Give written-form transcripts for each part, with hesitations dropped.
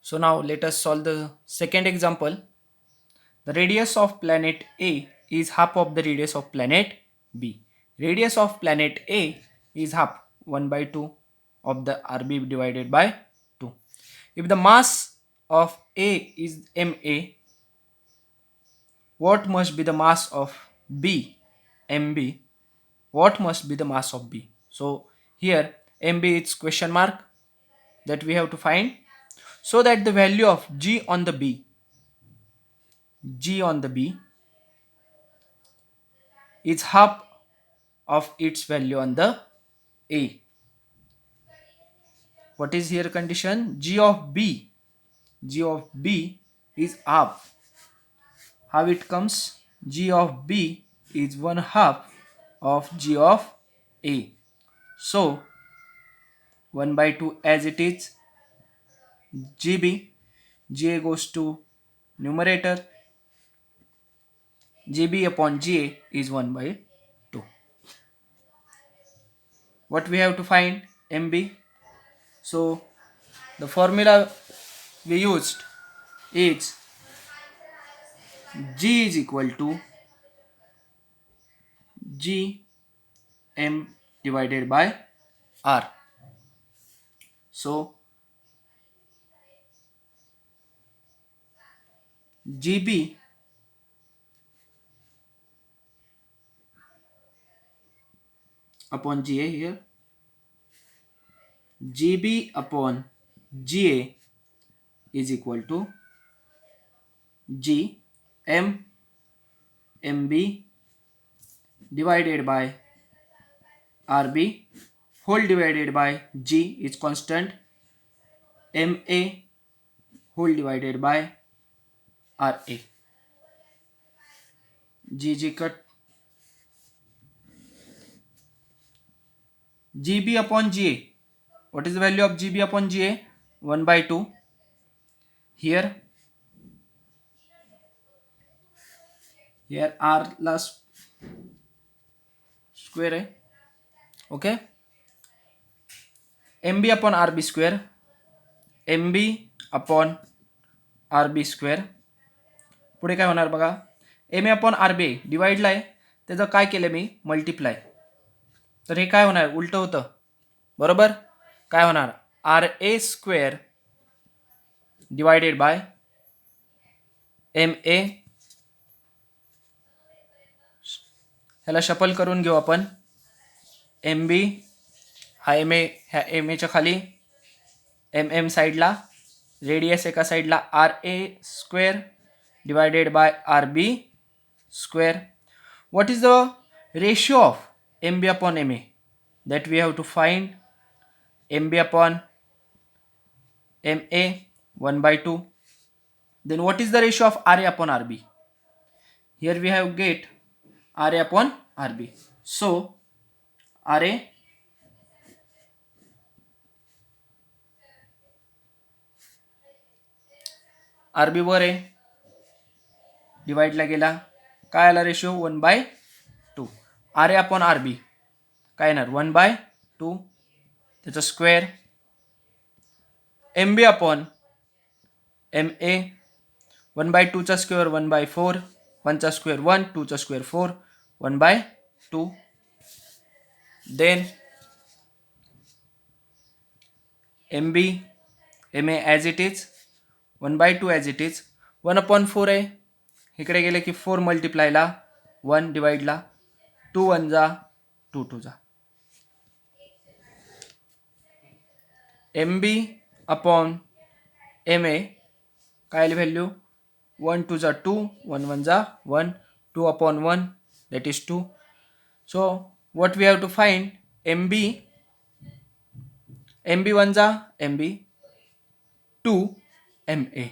So now let us solve the second example. The radius of planet A is half of the radius of planet B. Radius of planet A is half 1 by 2 of the RB divided by 2. If the mass of A is MA, what must be the mass of B, MB? What must be the mass of B? So here MB is question mark that we have to find, so that the value of G on the B is half of its value on the A. What is here condition? G of B is half. How it comes? G of B is 1/2 of G of A. So 1 by 2 as it is. GB, GA goes to numerator. GB upon GA is 1 by 2. What we have to find? MB. So the formula we used is G is equal to G M divided by R. So GB upon GA here, GB upon GA is equal to G M MB divided by RB whole divided by G is constant, MA whole divided by RA. GG cut. GB upon GA. What is the value of GB upon GA? 1 by 2. Here R last square है. Okay. MB upon RB square. MB upon RB square. पुढे काय होणार बघा, MA upon RB डिवाइडला आहे, त्याचं काय केलं मी multiply, तर हे काय होणार उलट होतं बरोबर. काय होणार RA square divided by MA. ह्याला शफल करून घेऊ आपण. MB हा MA ह्या MA च्या खाली, MM साईडला, रेडियस एका साईडला RA square divided by RB square. What is the ratio of MB upon MA? That we have to find. MB upon MA 1 by 2. Then what is the ratio of RA upon RB? Here we have get RA upon RB. So RA RB वर आहे, डिवाइडला गेला, काय आला ratio 1 by 2. RA upon RB काय येणार 1 by 2, त्याचा square. MB upon MA 1 by 2 चा square 1 by 4, 1 चा square 1, 2 चा square 4, 1 by 2. Then MB MA as it is 1 by 2 as it is. 1 upon 4 आहे, इकडे गेले की 4 मल्टिप्लायला 1 डिवाइडला 2 1 जा 2 2 जा. MB अपॉन MA काय आली व्हॅल्यू 1 2 जा 2, 1 1 जा 1, 2 upon 1 that is 2. So what we have to find? MB 1 जा MB 2 MA.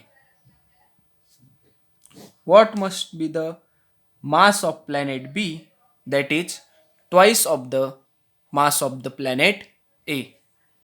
What must be the mass of planet B? That is twice of the mass of the planet A.